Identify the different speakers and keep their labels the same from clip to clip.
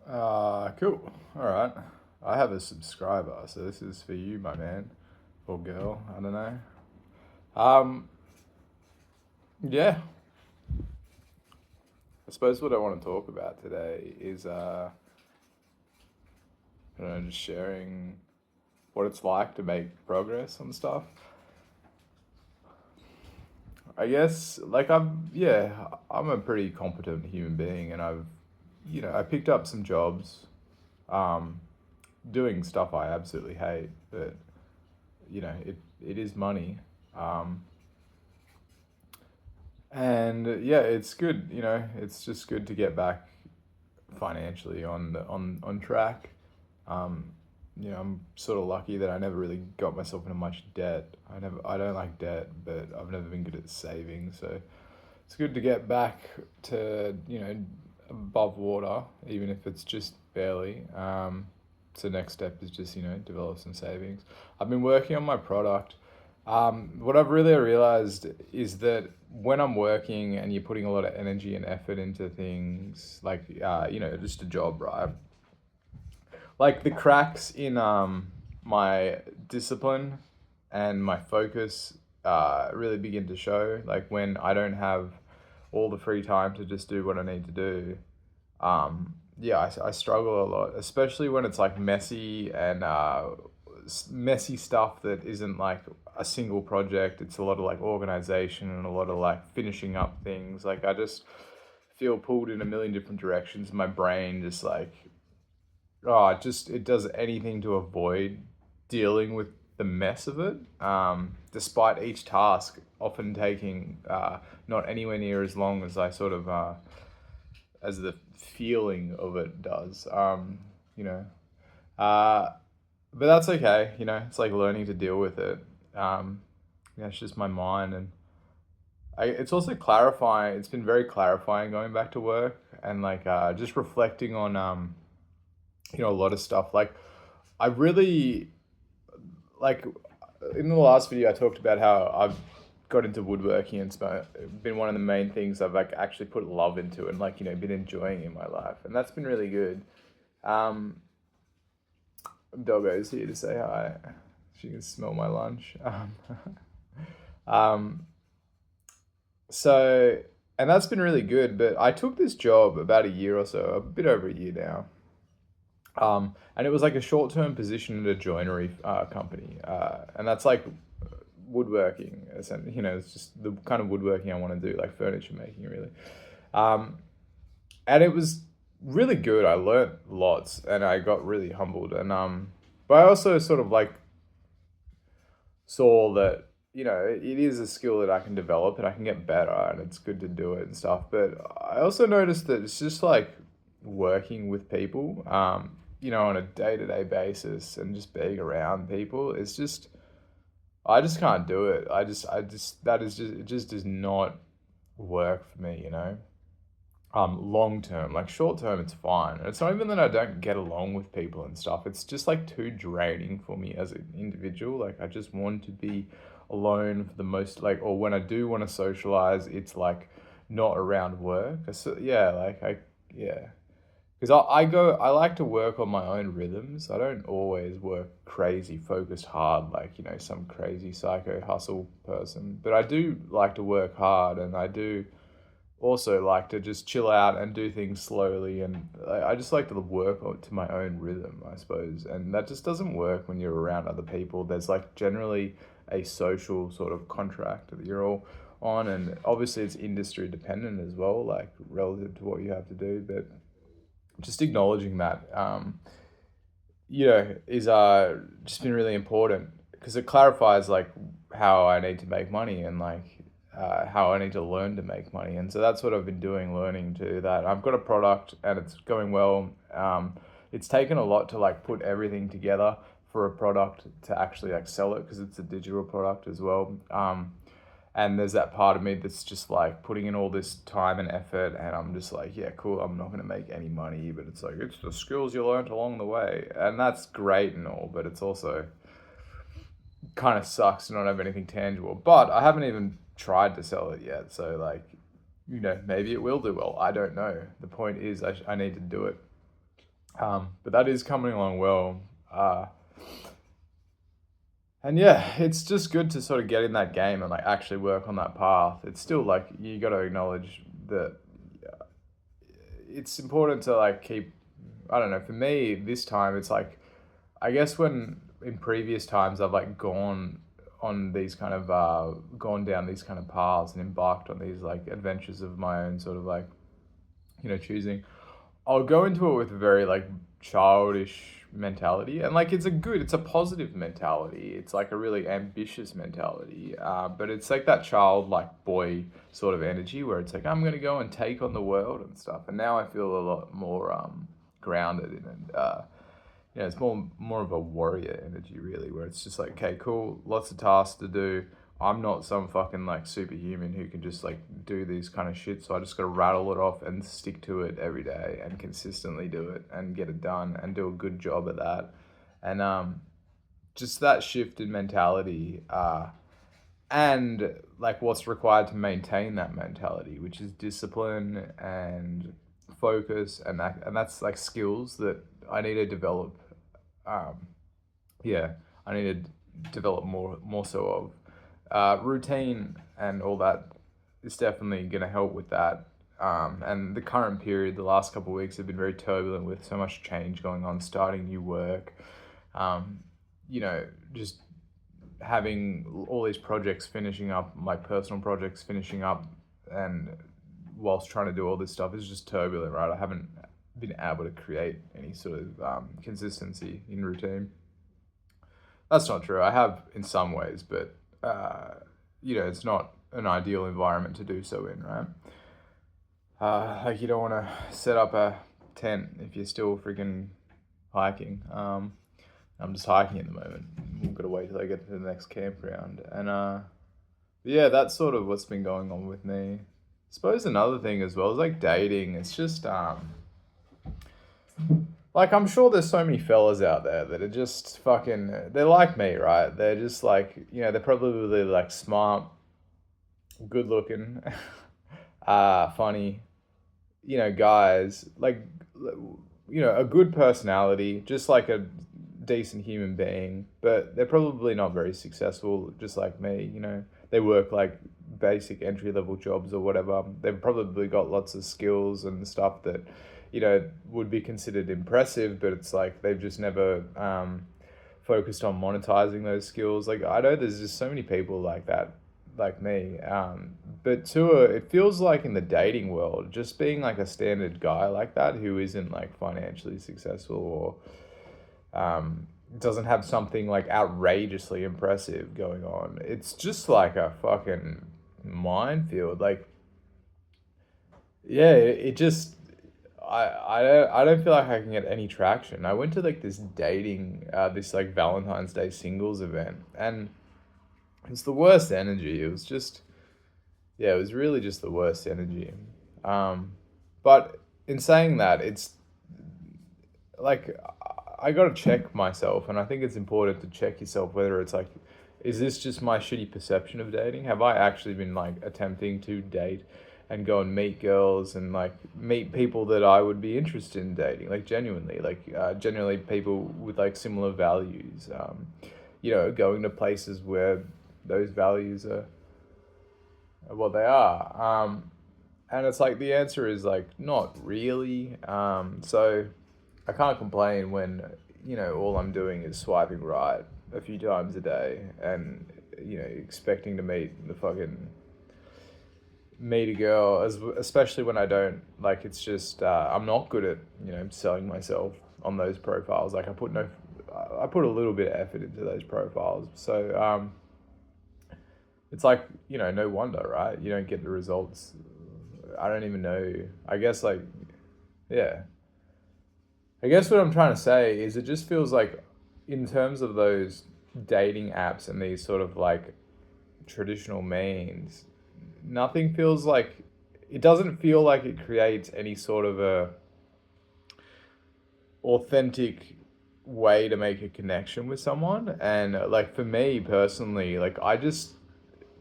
Speaker 1: Cool. All right. I have a subscriber, so this is for you, my man or girl. I don't know. Um, yeah. I suppose what I want to talk about today is, just sharing what it's like to make progress on stuff. I guess, I'm a pretty competent human being, and I picked up some jobs, um, doing stuff I absolutely hate, but it is money. Um, And yeah, it's good. It's just good to get back financially on track. Um, I'm sort of lucky that I never really got myself into much debt. I don't like debt, but I've never been good at saving. So it's good to get back to above water, even if it's just barely. So next step is just develop some savings. I've been working on my product. What I've really realized is that when I'm working and you're putting a lot of energy and effort into things like just a job, right? Like the cracks in my discipline and my focus really begin to show. Like when I don't have all the free time to just do what I need to do. Yeah, I struggle a lot, especially when it's like messy and messy stuff that isn't like a single project. It's a lot of like organization and a lot of like finishing up things. Like I just feel pulled in a million different directions. My brain just like, it does anything to avoid dealing with the mess of it. Despite each task often taking not anywhere near as long as I sort of as the feeling of it does. You know, uh, but that's okay. It's like learning to deal with it. It's just my mind, and it's also clarifying. It's been very clarifying going back to work and like just reflecting on a lot of stuff. Like I really like in the last video I talked about how I've got into woodworking, and been one of the main things I've like actually put love into and like been enjoying in my life, and that's been really good. Um, Doggo's here to say hi. She can smell my lunch. Um, so, and that's been really good. But I took this job about a year or so, a bit over a year now. And it was like a short-term position at a joinery company, and that's like woodworking. It's just the kind of woodworking I want to do, like furniture making, really. Um, and it was really good. I learnt lots, and I got really humbled. But I also sort of like saw that it is a skill that I can develop and I can get better, and it's good to do it and stuff. But I also noticed that it's just like working with people, on a day to day basis and just being around people. It's just I just can't do it. That is just it just does not work for me. Long term, like short term, it's fine. And it's not even that I don't get along with people and stuff. It's just like too draining for me as an individual. Like I just want to be alone for the most, like, or when I do want to socialize, it's like not around work. So, yeah, yeah. Because I like to work on my own rhythms. I don't always work crazy, focused hard, like, some crazy psycho hustle person. But I do like to work hard, and I do also like to just chill out and do things slowly, and I just like to work to my own rhythm, I suppose, and that just doesn't work when you're around other people. There's like generally a social sort of contract that you're all on, and obviously it's industry dependent as well, like relative to what you have to do, but just acknowledging that is just been really important because it clarifies like how I need to make money, and like how I need to learn to make money. And so that's what I've been doing, learning to do that. I've got a product and it's going well. It's taken a lot to like put everything together for a product to actually like sell it, because it's a digital product as well. And there's that part of me that's just like putting in all this time and effort, and I'm just like, yeah, cool, I'm not going to make any money, but it's like, it's the skills you learned along the way. And that's great and all, but it's also kind of sucks to not have anything tangible. But I haven't even tried to sell it yet. So, like, maybe it will do well. I don't know. The point is, I need to do it. But that is coming along well. And yeah, it's just good to sort of get in that game and like actually work on that path. It's still like you got to acknowledge that it's important to like keep. I don't know. For me, this time it's like I guess when in previous times I've like gone on these kind of gone down these kind of paths and embarked on these like adventures of my own sort of like choosing. I'll go into it with a very like childish mentality, and like it's a positive mentality. It's like a really ambitious mentality, but it's like that childlike boy sort of energy where it's like I'm gonna go and take on the world and stuff. And now I feel a lot more grounded in it. It's more of a warrior energy really, where it's just like okay, cool, lots of tasks to do. I'm not some fucking like superhuman who can just like do these kind of shit. So I just gotta rattle it off and stick to it every day and consistently do it and get it done and do a good job at that. And just that shift in mentality, and like what's required to maintain that mentality, which is discipline and focus, and that's like skills that I need to develop. Um, yeah, I need to develop more so of. Routine and all that is definitely going to help with that. And the current period, the last couple of weeks have been very turbulent with so much change going on, starting new work, um, just having all these projects finishing up, my personal projects finishing up, and whilst trying to do all this stuff is just turbulent, right? I haven't been able to create any sort of consistency in routine. That's not true. I have in some ways, but it's not an ideal environment to do so in, right? Like you don't want to set up a tent if you're still freaking hiking. I'm just hiking at the moment. We've got to wait till I get to the next campground, and yeah, that's sort of what's been going on with me. I suppose another thing as well is like dating. It's just like I'm sure there's so many fellas out there that are just fucking they're like me, right? They're just like, they're probably really like smart, good looking, funny, guys, like a good personality, just like a decent human being, but they're probably not very successful just like me, They work like basic entry level jobs or whatever. They've probably got lots of skills and stuff that would be considered impressive, but it's like they've just never focused on monetizing those skills. Like I know there's just so many people like that, like me. But it feels like in the dating world, just being like a standard guy like that who isn't like financially successful or doesn't have something like outrageously impressive going on. It's just like a fucking minefield. Like, yeah, it just I don't feel like I can get any traction. I went to like this dating this like Valentine's Day singles event, and it's the worst energy. It was just yeah, it was really just the worst energy. But in saying that, it's like I got to check myself, and I think it's important to check yourself whether it's like, is this just my shitty perception of dating? Have I actually been like attempting to date and go and meet girls and like meet people that I would be interested in dating, like genuinely, like genuinely people with like similar values, going to places where those values are what they are. And it's like the answer is like not really. So I can't complain when all I'm doing is swiping right a few times a day and expecting to meet a girl, especially when I don't like. It's just I'm not good at selling myself on those profiles. Like I put a little bit of effort into those profiles. So it's like no wonder, right? You don't get the results. I don't even know. I guess like yeah. I guess what I'm trying to say is it just feels like, in terms of those dating apps and these sort of like traditional means, nothing feels like, it doesn't feel like it creates any sort of a authentic way to make a connection with someone. And like for me personally, like I just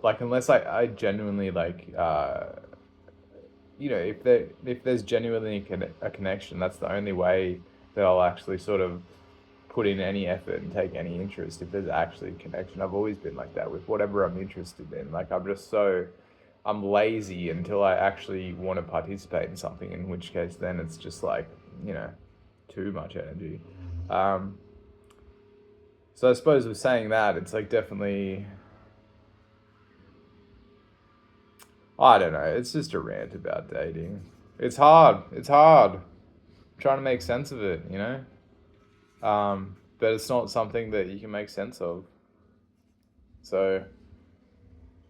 Speaker 1: like, unless I genuinely like if there's genuinely a connection, that's the only way that I'll actually sort of put in any effort and take any interest if there's actually a connection. I've always been like that with whatever I'm interested in. Like I'm lazy until I actually want to participate in something, in which case then it's just like, too much energy. Um, so I suppose with saying that, it's like definitely, I don't know, it's just a rant about dating. It's hard. It's hard. I'm trying to make sense of it, but it's not something that you can make sense of. So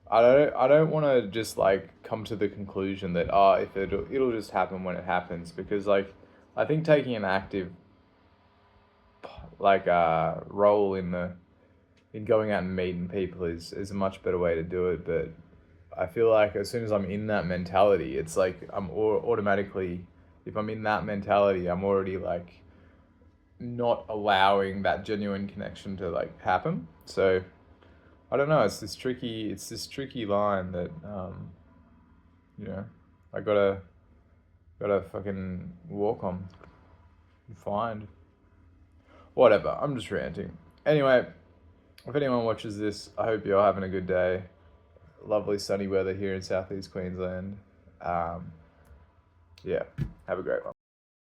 Speaker 1: I don't want to just like come to the conclusion that if it'll just happen when it happens, because like I think taking an active like role in going out and meeting people is a much better way to do it. But I feel like as soon as I'm in that mentality, it's like automatically, if I'm in that mentality, I'm already like not allowing that genuine connection to like happen. So I don't know. It's this tricky line that you know I gotta fucking walk on and find. Whatever. I'm just ranting. Anyway, if anyone watches this, I hope you're having a good day. Lovely sunny weather here in southeast Queensland. Yeah, have a great one.